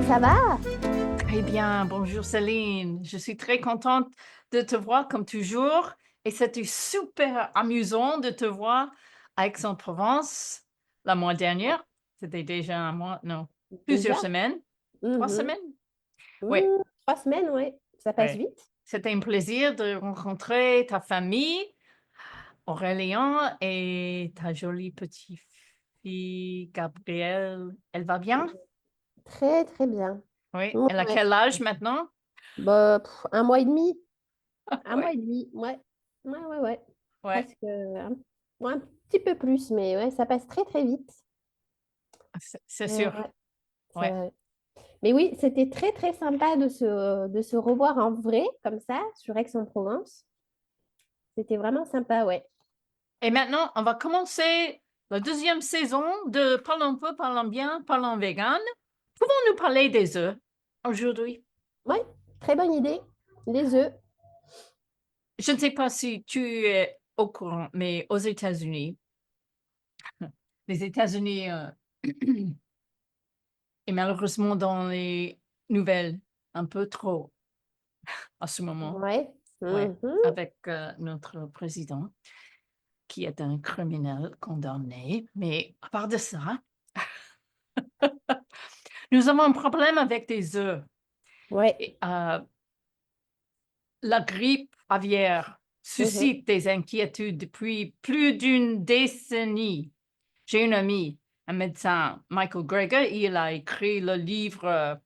ça va? Très bien, bonjour Céline. Je suis très contente de te voir comme toujours et c'était super amusant de te voir à Aix-en-Provence la mois dernière. C'était déjà un mois, non, plusieurs Déjà? semaines, 3 Mmh. semaines? Oui, Mmh, 3 semaines, ouais, ça passe oui. vite. C'était un plaisir de rencontrer ta famille, Aurélien et ta jolie petite fille Gabrielle. Elle va bien? Très, très bien. Oui. Ouais, Elle a ouais. quel âge maintenant? Bah, 1 mois et demi, 1 Oui, mois et demi, ouais. Ouais, ouais, ouais. ouais, Presque, ouais, un petit peu plus, mais ouais, ça passe très, très vite. c'est sûr. Ouais, c'est Ouais. vrai. Mais oui, c'était très, très sympa de se revoir en vrai, comme ça, sur Aix-en-Provence. C'était vraiment sympa, ouais. Et maintenant, on va commencer la deuxième saison de Parlons peu, parlons bien, parlons vegan. Pouvons-nous parler des œufs aujourd'hui? Ouais, très bonne idée. Les œufs. Je ne sais pas si tu es au courant, mais aux États-Unis, les États-Unis, et malheureusement dans les nouvelles un peu trop en ce moment, Ouais. ouais, Mmh. avec, notre président qui est un criminel condamné. Mais à part de ça, nous avons un problème avec des œufs Ouais. et la grippe aviaire Mmh. suscite des inquiétudes depuis plus d'une décennie. J'ai une amie, un médecin, Michael Greger, il a écrit le livre,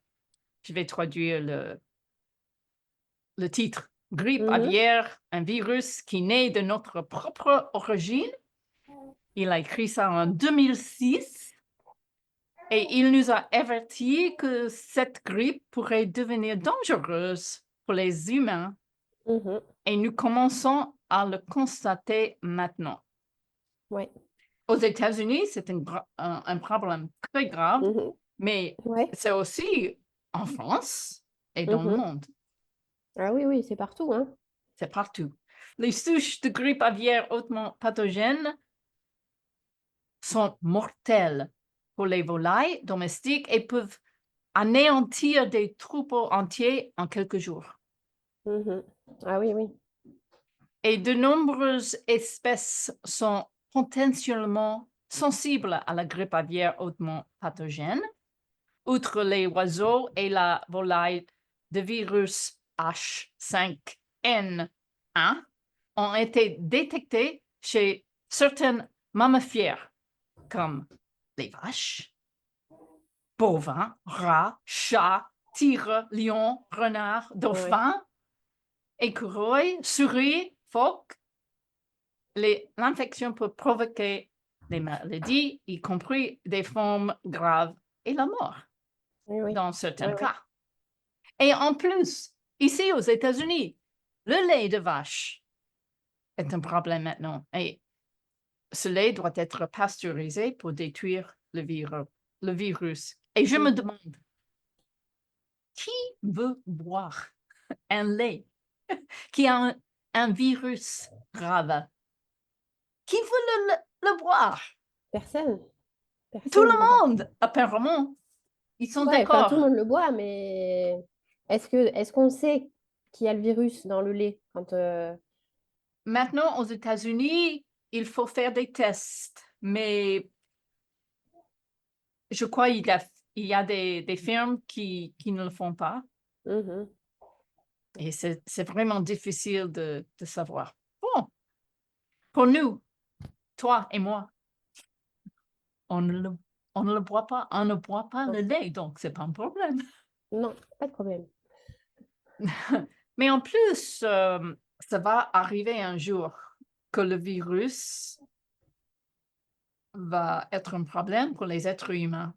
je vais traduire le titre, Grippe Mmh. aviaire, un virus qui naît de notre propre origine. Il a écrit ça en 2006 et il nous a averti que cette grippe pourrait devenir dangereuse pour les humains Mmh. et nous commençons à le constater maintenant. Ouais. Aux États-Unis, c'est un problème très grave, Mmh. mais Ouais. c'est aussi en France et dans le Mmh. monde. Ah oui, oui, c'est partout, hein. C'est partout. Les souches de grippe aviaire hautement pathogènes sont mortelles pour les volailles domestiques et peuvent anéantir des troupeaux entiers en quelques jours. Mmh. Ah oui, oui. Et de nombreuses espèces sont potentiellement sensibles à la grippe aviaire hautement pathogène. Outre les oiseaux et la volaille, de virus H5N1 ont été détectés chez certains mammifères comme les vaches, bovins, rats, chats, tigres, lions, renards, Ouais. dauphins, écureuils, souris, phoques. L'infection peut provoquer des maladies, y compris des formes graves et la mort Oui, oui. dans certains Ouais, ouais. cas. Et en plus, ici aux États-Unis, le lait de vache est un problème maintenant et ce lait doit être pasteurisé pour détruire le virus. Et je me Mmh. demande, qui veut boire un lait qui a un virus grave? Qui veut le boire? Personne. Tout Personne ne veut boire le ça. monde, apparemment. Ils sont Ouais, enfin, tout le d'accord. monde le boit, mais est-ce qu'on sait qu'il y a le virus dans le lait quand, Maintenant, aux États-Unis, il faut faire des tests, mais je crois il y a des firmes qui ne le font pas mmh. et c'est vraiment difficile de savoir. Bon, pour nous, toi et moi, on ne le on ne boit pas Non, le lait, donc c'est pas un problème. non, pas de problème. Mais en plus, ça va arriver un jour que le virus va être un problème pour les êtres humains.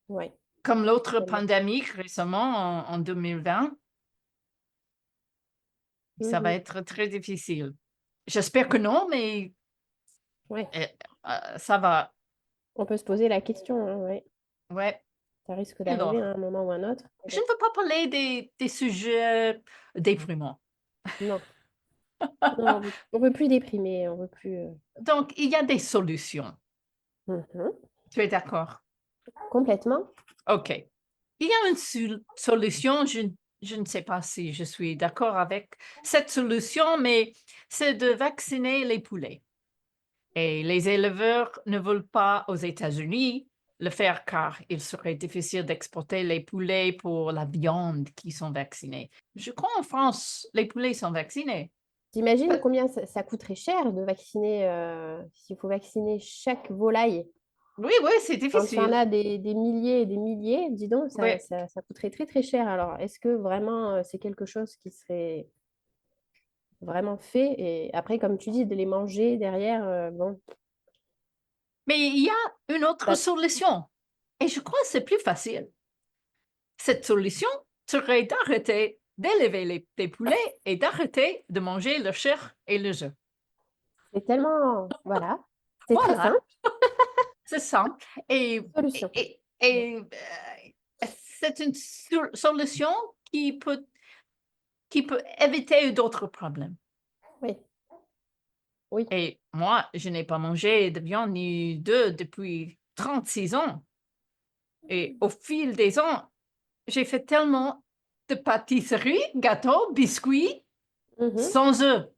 Ouais. Comme l'autre Tellement. pandémie récemment en 2020, ça va Mmh. être très difficile. J'espère que non, mais Ouais. ça va. On peut se poser la question, hein, ouais. Ouais. Ça risque d'arriver Alors, à un moment ou un autre, mais je bon. ne veux pas parler des sujets déprimants. Non, non, on veut plus déprimer, on veut plus, Donc, il y a des solutions. mmh. Tu es d'accord? Complètement. OK. Il y a une solution, je ne sais pas si je suis d'accord avec cette solution, mais c'est de vacciner les poulets. Et les éleveurs ne veulent pas aux États-Unis le faire car il serait difficile d'exporter les poulets pour la viande qui sont vaccinés. Je crois en France, les poulets sont vaccinés. T'imagines combien ça coûterait cher de vacciner, s'il faut vacciner chaque volaille. Oui, oui, c'est Quand il y en difficile. a des milliers et des milliers, dis donc, Oui. ça coûterait très très cher. Alors, est-ce que vraiment c'est quelque chose qui serait vraiment fait? Et après, comme tu dis, de les manger derrière, bon, Mais il y a une autre ça- solution. Et je crois que c'est plus facile. Cette solution serait d'arrêter d'élever les poulets et d'arrêter de manger le chair et le œuf. c'est tellement, voilà, c'est très Voilà, simple, c'est simple. Et, solution. c'est une solution qui qui peut éviter d'autres problèmes. Oui, oui. Et moi, je n'ai pas mangé de viande ni d'œufs depuis 36 ans. Et au fil des ans, j'ai fait tellement de pâtisseries, gâteaux, biscuits Mhm. sans œufs.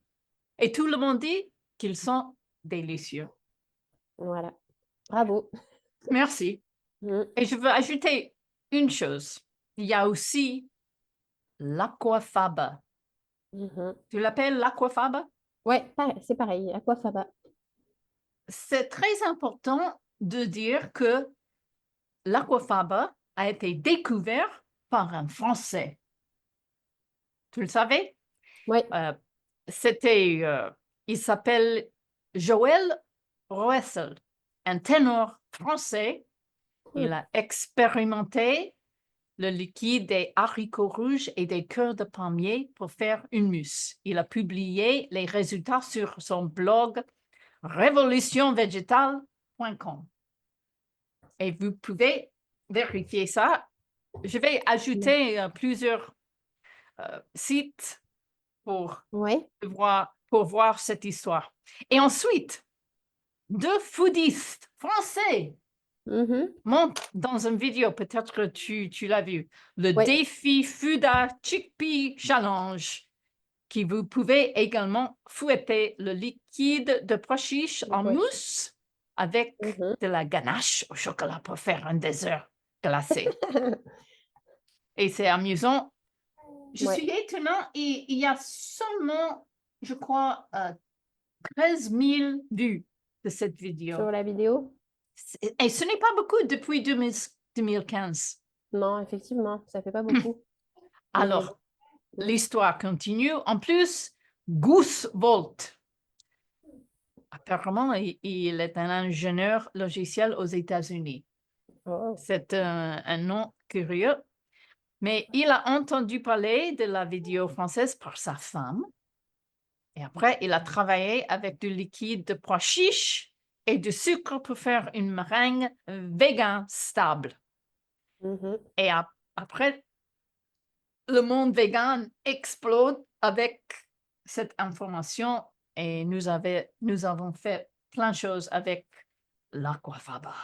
Et tout le monde dit qu'ils sont délicieux. Voilà, bravo. Merci. Mhm. Et je veux ajouter une chose. Il y a aussi l'aquafaba. Mhm. Tu l'appelles l'aquafaba? Ouais, c'est pareil, aquafaba. C'est très important de dire que l'aquafaba a été découvert par un Français. Tu le savais? Ouais. Euh, c'était, il s'appelle Joël Roessel, un ténor français. Hmm. Il a expérimenté le liquide des haricots rouges et des cœurs de palmier pour faire une mousse. Il a publié les résultats sur son blog révolutionvégétale.com. Et vous pouvez vérifier ça. Je vais ajouter plusieurs sites pour Ouais. pour voir cette histoire. Et ensuite, deux foodistes français Mhm. montrent dans une vidéo, peut-être que tu l'as vu, le Ouais. défi Fuda Chickpea Challenge, qui vous pouvez également fouetter le liquide de pois chiches Le en pois chiche. mousse avec Mhm. de la ganache au chocolat pour faire un dessert glacé. Et c'est amusant. Je Ouais. suis étonnant et il y a seulement, je crois, 13 000 vues de cette vidéo. Sur la vidéo? Et ce n'est pas beaucoup depuis 2015. Non, effectivement, ça fait pas beaucoup. Mais Alors, bon. l'histoire continue. En plus, Goose Volt, apparemment, il est un ingénieur logiciel aux États-Unis. Oh. C'est un nom curieux, mais il a entendu parler de la vidéo française par sa femme. Et après, il a travaillé avec du liquide de pois chiche et du sucre pour faire une meringue vegan stable. Mhm. Et après, le monde vegan explose avec cette information et nous avons fait plein de choses avec l'aquafaba.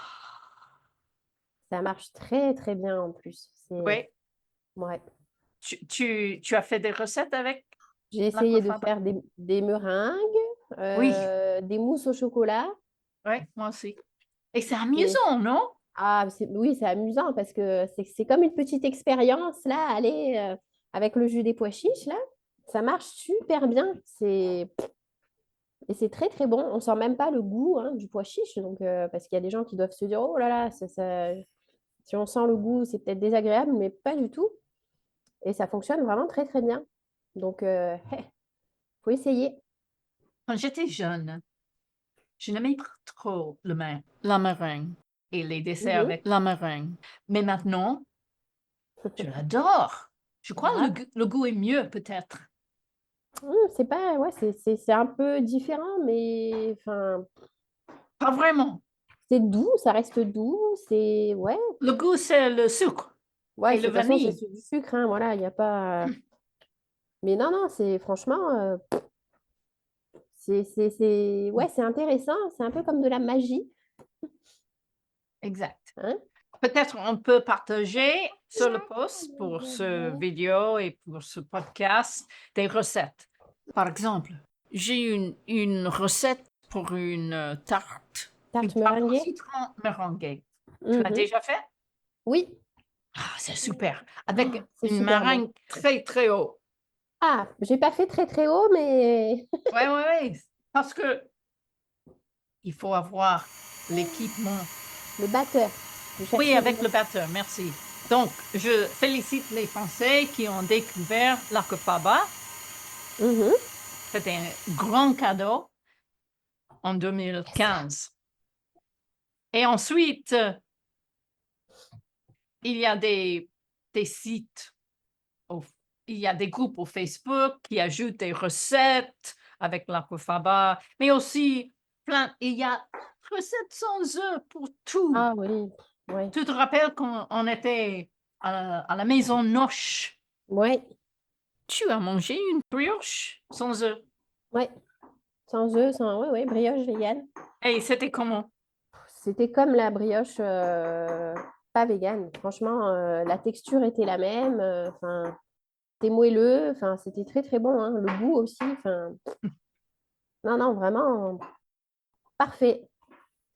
Ça marche très très bien en plus. C'est Oui, ouais. tu as fait des recettes avec J'ai essayé de l'aquafaba? faire des meringues, Oui, des mousses au chocolat. oui, moi aussi. Et c'est Et amusant, non? oui, c'est amusant parce que c'est comme une petite expérience là, aller avec le jus des pois chiches là, ça marche super bien. Et c'est très très bon. On sent même pas le goût hein, du pois chiche, donc parce qu'il y a des gens qui doivent se dire oh là là, si on sent le goût, c'est peut-être désagréable, mais pas du tout. Et ça fonctionne vraiment très très bien. Donc, faut essayer. Quand j'étais jeune, je n'aimais pas trop la meringue et les desserts Mhm. avec la meringue. Mais maintenant, je l'adore. Je crois que Ah. le goût est mieux, peut-être. C'est pas, ouais, c'est un peu différent, mais enfin, Pas vraiment. c'est doux, ça reste doux, c'est, ouais, Le goût, c'est le sucre ouais, et le de toute façon, c'est vanille. du sucre, hein, voilà, il n'y a pas. Mais non, non, c'est franchement, ouais, c'est intéressant, c'est un peu comme de la magie, Exact. hein. peut-être on peut partager sur le post pour ce vidéo et pour ce podcast des recettes. Par exemple, j'ai une recette pour une tarte Tarte au meringuée? citron meringuée. Tu l'as Mhm. déjà fait? Oui. Ah, c'est super. Oh, Avec c'est une super bon. meringue très, très haut. Ah, j'ai pas fait très très haut, mais Oui, oui, oui. Parce que il faut avoir l'équipement. le batteur. Je Oui, cherchais le avec le batteur. batteur, merci. Donc, je félicite les Français qui ont découvert l'Akafaba. Mhm. C'était un grand cadeau en 2015. Et ensuite, il y a des sites, il y a des groupes au Facebook qui ajoutent des recettes avec l'Akafaba, mais aussi il y a recettes sans œufs pour tout. Ah oui, oui, Tu te rappelles quand on était à la maison Noche? oui, Tu as mangé une brioche sans œufs. oui. Sans œufs, sans... Oui, oui, brioche végane. Et c'était comment? C'était comme la brioche pas végane. Franchement, la texture était la même. Enfin, c'était moelleux. Enfin, c'était très très bon, hein. Le goût aussi. Enfin, non, non, vraiment parfait.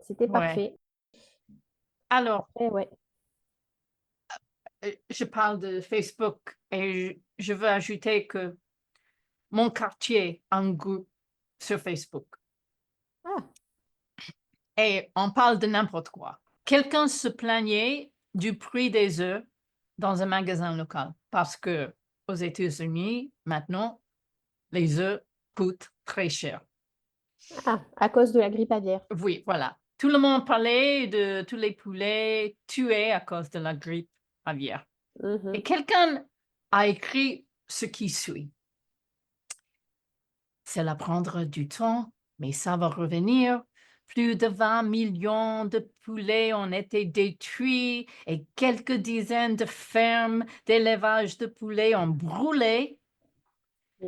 C'était Ouais. parfait. Alors, Et ouais. je parle de Facebook et je veux ajouter que mon quartier a un groupe sur Facebook Ah, et on parle de n'importe quoi. Quelqu'un se plaignait du prix des œufs dans un magasin local parce que aux États-Unis, maintenant, les œufs coûtent très cher. ah, à cause de la grippe aviaire. Oui, voilà. Tout le monde parlait de tous les poulets tués à cause de la grippe aviaire. Et Mhm. quelqu'un a écrit ce qui suit. Cela prendra du temps, mais ça va revenir. Plus de 20 millions de poulets ont été détruits et quelques dizaines de fermes d'élevage de poulets ont brûlé,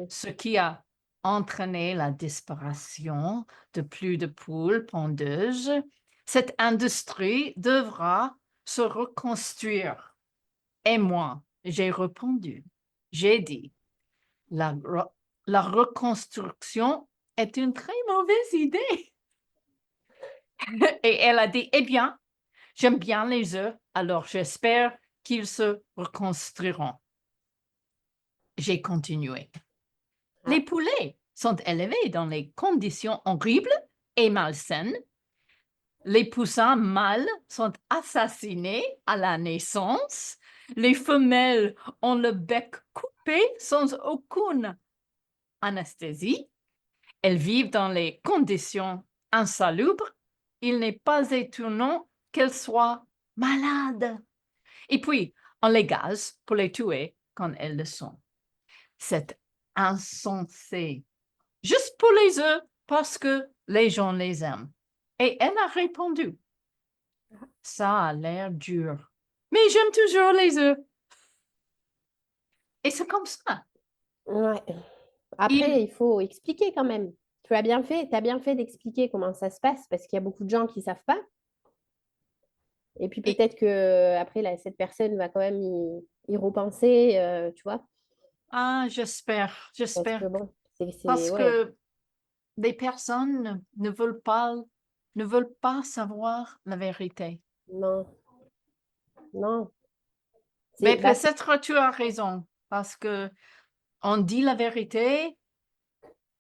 ce qui a entraîné la disparition de plus de poules pondeuses. Cette industrie devra se reconstruire. Et moi, j'ai répondu, j'ai dit, la, la reconstruction est une très mauvaise idée. Et elle a dit, eh bien, j'aime bien les œufs, alors j'espère qu'ils se reconstruiront. J'ai continué. Les Ah, poulets sont élevés dans des conditions horribles et malsaines. Les poussins mâles sont assassinés à la naissance. Les femelles ont le bec coupé sans aucune anesthésie. Elles vivent dans les conditions insalubres. Il n'est pas étonnant qu'elles soient malades. Et puis, on les gaze pour les tuer quand elles le sont. C'est insensé. Juste pour les œufs, parce que les gens les aiment. Et elle a répondu, ça a l'air dur, mais j'aime toujours les œufs. Et c'est comme ça. ouais. Après, Il, il faut expliquer quand même. Tu as bien fait d'expliquer comment ça se passe parce qu'il y a beaucoup de gens qui ne savent pas. Et puis et- peut-être que après cette personne va quand même y repenser, tu vois. j'espère, Parce que j'espère. bon, Parce ouais, que des personnes ne veulent pas savoir la vérité. non, non. Mais Bah, c'est peut-être tu as raison, parce que on dit la vérité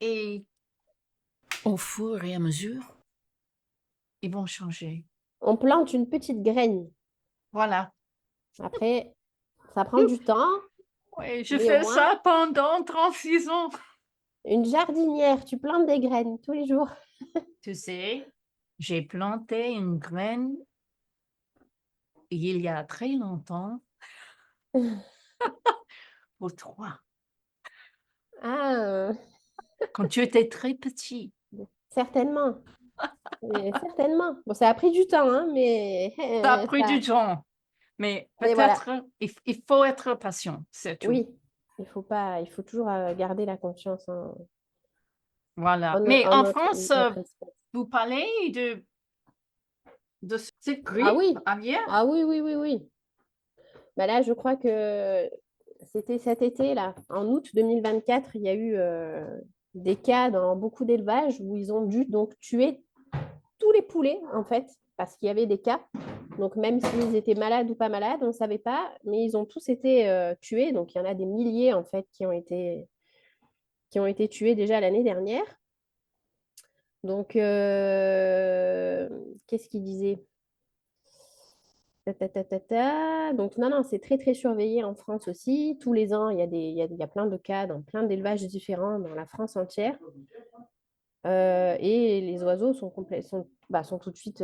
et au fur et à mesure, ils vont changer. on plante une petite graine. Voilà. Après, ça prend du temps, Oui, je mais au fais moins, ça pendant 36 ans. une jardinière, tu plantes des graines tous les jours. Tu sais, j'ai planté une graine il y a très longtemps pour toi, Ah, quand tu étais très petit. certainement. Certainement. Bon, ça a pris du temps, hein, Ça a pris ça... du temps, mais Mais voilà, peut-être il faut être patient, c'est tout. oui, il faut pas, il faut toujours garder la confiance Voilà. Mais en en notre, France, notre espèce. vous parlez de de cette Ah grippe oui, aviaire? ah oui, oui, oui, oui. Bah là, je crois que c'était cet été, là, en août 2024, il y a eu des cas dans beaucoup d'élevages où ils ont dû donc tuer tous les poulets, en fait, parce qu'il y avait des cas. Donc, même s'ils étaient malades ou pas malades, on ne savait pas, mais ils ont tous été tués. Donc, il y en a des milliers, en fait, qui ont été tués déjà l'année dernière. Donc, qu'est-ce qu'il disait? Ta, ta, ta, ta, ta. Donc, non, non, c'est très, très surveillé en France aussi. Tous les ans, il y a plein de cas dans plein d'élevages différents dans la France entière. Et les oiseaux sont tout de suite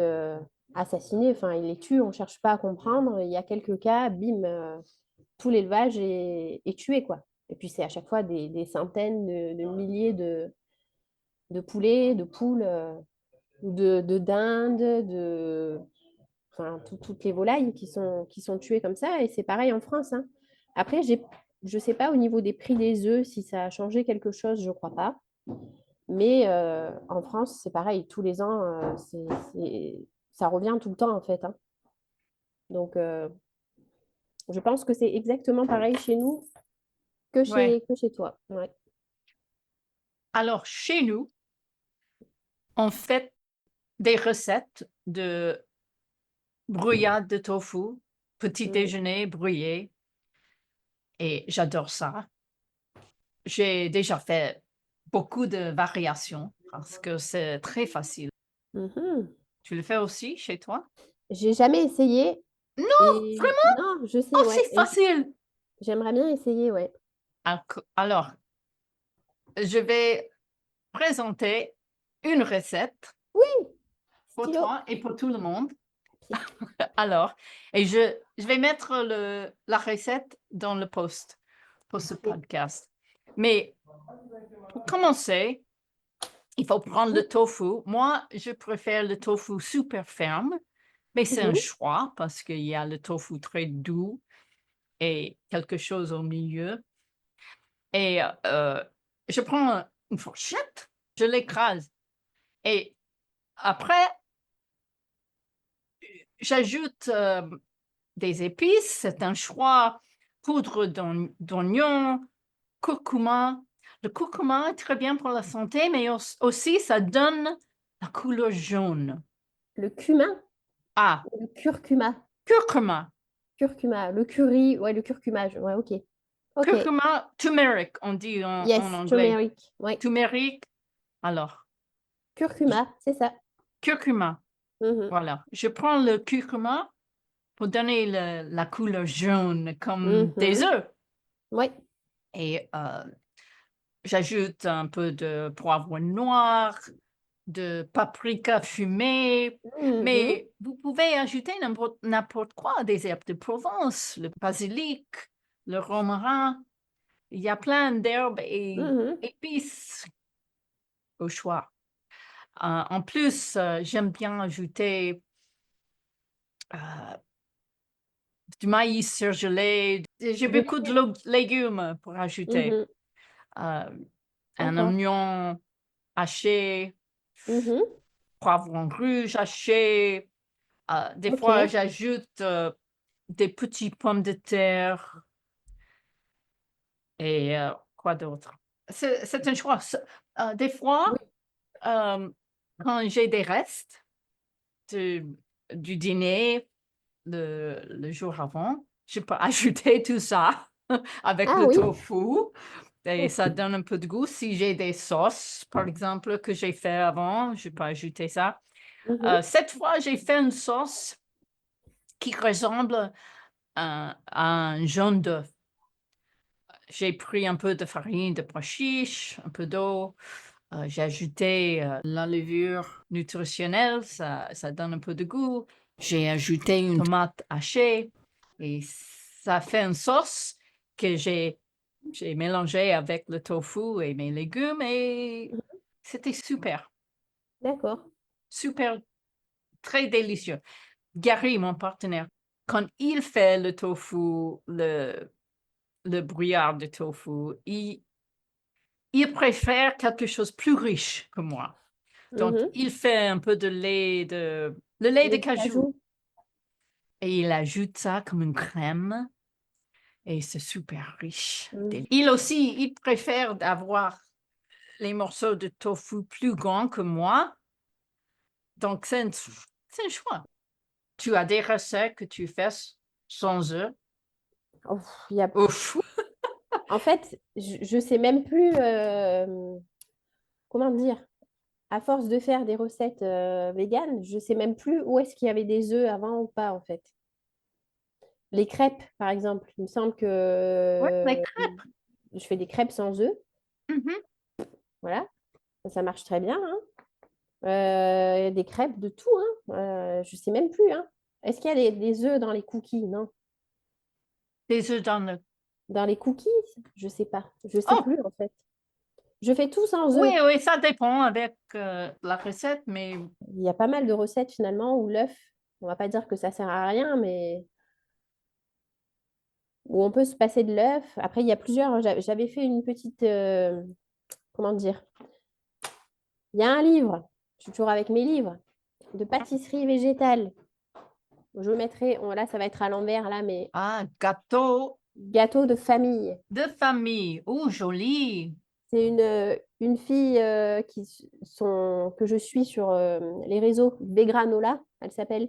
assassinés. Enfin, ils les tuent, on ne cherche pas à comprendre. Il y a quelques cas, bim, tout l'élevage est tué, quoi. Et puis, c'est à chaque fois des centaines de milliers de poulets, de poules, de dindes, enfin, toutes les volailles qui sont tuées comme ça. Et c'est pareil en France, hein. Après, je ne sais pas au niveau des prix des œufs si ça a changé quelque chose, je ne crois pas. Mais en France, c'est pareil, tous les ans, ça revient tout le temps en fait, hein. Donc, je pense que c'est exactement pareil chez nous Ouais. que chez toi. Ouais. Alors, chez nous, on fait des recettes de brouillade de tofu, petit Mm. déjeuner brouillé, et j'adore ça. J'ai déjà fait beaucoup de variations parce que c'est très facile. Mhm. Tu le fais aussi chez toi? J'ai jamais essayé Non, et vraiment? non, je sais, Oh, ouais. c'est facile! J'aimerais bien essayer, ouais. Alors, je vais présenter une recette Oui, pour stylo. toi et pour tout le monde. Papier. Alors, et je vais mettre la recette dans le post pour ce Parfait. podcast. Mais pour commencer, il faut prendre Mhm. le tofu. Moi, je préfère le tofu super ferme, mais c'est un Mhm. choix parce qu'il y a le tofu très doux et quelque chose au milieu. Et je prends une fourchette, je l'écrase et après, j'ajoute, des épices, c'est un choix, poudre d'oignon, curcuma. Le curcuma est très bien pour la santé, mais aussi ça donne la couleur jaune. Le cumin, Ah, le curcuma. curcuma, Curcuma, le curry, ouais, le curcumage. Ouais, ok. Ok. curcuma, turmeric, on dit en Yes, anglais. turmeric. Ouais. Turmeric, alors, j Curcuma, c'est ça. curcuma, Mhm. voilà. Je prends le curcuma pour donner la couleur jaune comme des Mhm. œufs Ouais. et j'ajoute un peu de poivre noir, de paprika fumée, Mhm. mais vous pouvez ajouter n'importe quoi, des herbes de Provence, le basilic, le romarin. Il y a plein d'herbes et Mhm. épices au choix. En plus, j'aime bien ajouter, heu, du maïs surgelé. J'ai De beaucoup de légumes. légumes pour ajouter. Mhm. Heu, un D'accord. oignon haché, Mhm. poivron rouge haché. Des Ok. fois, j'ajoute, des petits pommes de terre et quoi d'autre? C'est un choix. Des fois, Oui. hem, quand j'ai des restes du du dîner le jour avant, je peux ajouter tout ça avec Ah le oui. tofu et Ok. ça donne un peu de goût. Si j'ai des sauces, par exemple, que j'ai fait avant, je peux ajouter ça. Mhm. Cette fois, j'ai fait une sauce qui ressemble à un jaune d'œuf. J'ai pris un peu de farine de pois chiches, un peu d'eau, j'ai ajouté, la levure nutritionnelle, ça donne un peu de goût. J'ai ajouté une tomate hachée et ça fait une sauce que j'ai mélangée avec le tofu et mes légumes et Mhm. c'était super, D'accord. super, très délicieux. Gary, mon partenaire, quand il fait le tofu, le brouillard de tofu, il préfère quelque chose plus riche que moi. Donc Mhm. il fait un peu de lait le lait de Les cajou. cajous. Et il ajoute ça comme une crème et c'est super riche. Mm. Il aussi, il préfère avoir les morceaux de tofu plus grands que moi. Donc, c'est un choix. Tu as des recettes que tu fais sans œufs. Oh, il y a... Ouf! En fait, je sais même plus comment dire. À force de faire des recettes véganes, je sais même plus où est-ce qu'il y avait des œufs avant ou pas en fait. Les crêpes, par exemple, il me semble Ouais, les que crêpes. je fais des crêpes sans œufs. Mhm. Voilà, ça marche très bien, hein. Des crêpes de tout, hein. Je sais même plus, hein. Est-ce qu'il y a des œufs dans les cookies? Non. Des œufs dans le... Dans les cookies? Je sais pas. Je sais Oh! plus en fait. Je fais tout sans Oui, œufs. oui, ça dépend avec la recette, mais Il y a pas mal de recettes finalement où l'œuf, on va pas dire que ça sert à rien, mais où on peut se passer de l'œuf. Après, il y a plusieurs. J'avais fait une petite, comment dire? Il y a un livre. Je suis toujours avec mes livres de pâtisserie végétale. Je mettrai, là, ça va être à l'envers là, mais gâteau gâteau de famille. de famille. Oh, joli! C'est une fille que je suis sur les réseaux, Begranola, elle s'appelle.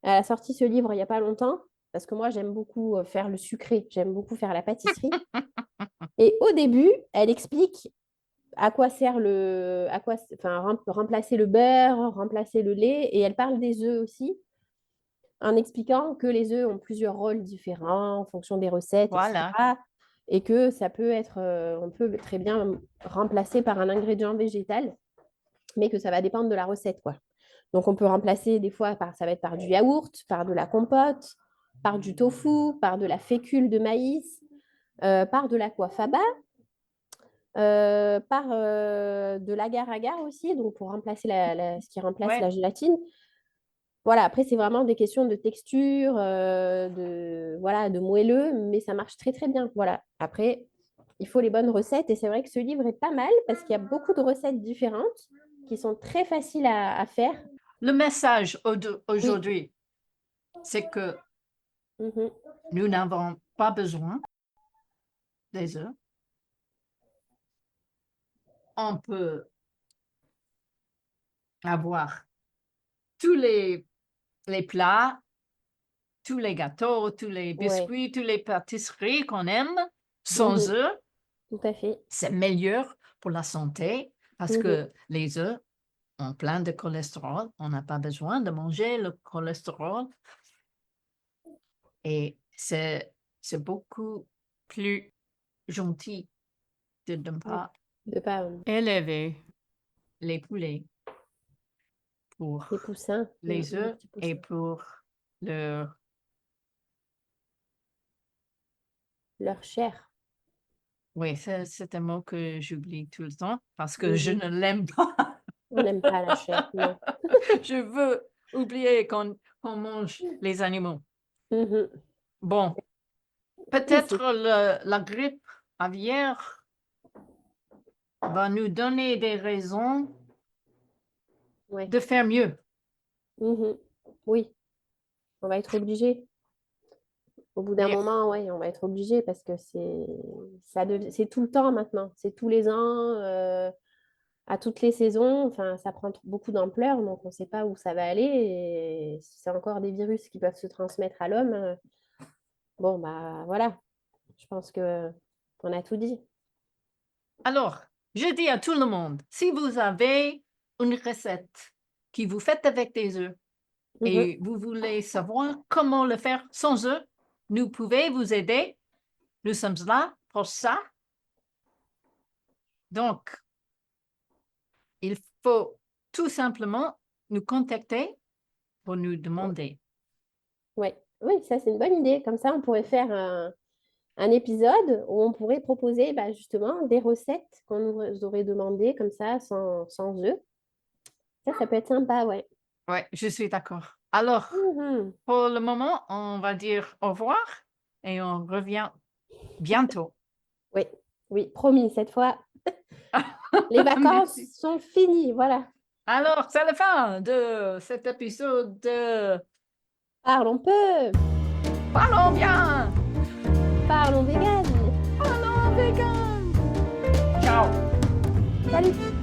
Elle a sorti ce livre il n'y a pas longtemps, parce que moi, j'aime beaucoup faire le sucré, j'aime beaucoup faire la pâtisserie. Et au début, elle explique à quoi sert enfin, remplacer le beurre, remplacer le lait, et elle parle des œufs aussi, en expliquant que les œufs ont plusieurs rôles différents en fonction des recettes, Voilà. etc. Et que ça peut être, on peut très bien remplacer par un ingrédient végétal, mais que ça va dépendre de la recette, quoi. Donc on peut remplacer des fois ça va être par du yaourt, par de la compote, par du tofu, par de la fécule de maïs, par de l'aquafaba, par de l'agar-agar aussi, donc pour remplacer ce qui remplace Ouais. la gélatine. Voilà, après, c'est vraiment des questions de texture, voilà, de moelleux, mais ça marche très, très bien. Voilà. Après, il faut les bonnes recettes. Et c'est vrai que ce livre est pas mal parce qu'il y a beaucoup de recettes différentes qui sont très faciles à faire. Le message Oui. aujourd'hui, c'est que Mhm. nous n'avons pas besoin des œufs. On peut avoir tous les plats, tous les gâteaux, tous les Ouais. biscuits, toutes les pâtisseries qu'on aime sans Mhm. œufs. Tout à fait. C'est meilleur pour la santé parce Mhm. que les œufs ont plein de cholestérol. On n'a pas besoin de manger le cholestérol et c'est beaucoup plus gentil de ne Ouais. pas De pas élever les poulets pour les poussins, les les œufs petits et poussins. pour leur... Leur chair. Oui, c'est un mot que j'oublie tout le temps parce que je Mhm. ne l'aime pas. On n'aime pas la chair, non. Je veux oublier qu'on mange les animaux. Mhm. Bon, Oui, peut-être la grippe aviaire va nous donner des raisons ouais. de faire mieux. Mhm. Oui, on va être obligé. Au bout d'un Mais moment, ouais, on va être obligé parce que c'est tout le temps maintenant. C'est tous les ans, à toutes les saisons. Enfin, ça prend beaucoup d'ampleur, donc on ne sait pas où ça va aller. Et si c'est encore des virus qui peuvent se transmettre à l'homme, bon, bah voilà, je pense que on a tout dit. alors, je dis à tout le monde, si vous avez une recette qui vous faites avec des œufs Mhm. et vous voulez savoir comment le faire sans œufs, nous pouvons vous aider. Nous sommes là pour ça. Donc, il faut tout simplement nous contacter pour nous demander. Ouais. Oui, ça c'est une bonne idée. Comme ça, on pourrait faire un épisode où on pourrait proposer bah, justement des recettes qu'on nous aurait demandées comme ça, sans œufs. Ça peut être sympa, ouais. Oui, je suis d'accord. Alors, Mhm. pour le moment, on va dire au revoir et on revient bientôt. Oui, oui, promis, cette fois, les vacances Merci. sont finies, voilà. Alors, c'est la fin de cet épisode de Parlons peu, Parlons bien, parlons vegan. parlons vegan. Ciao. Salut!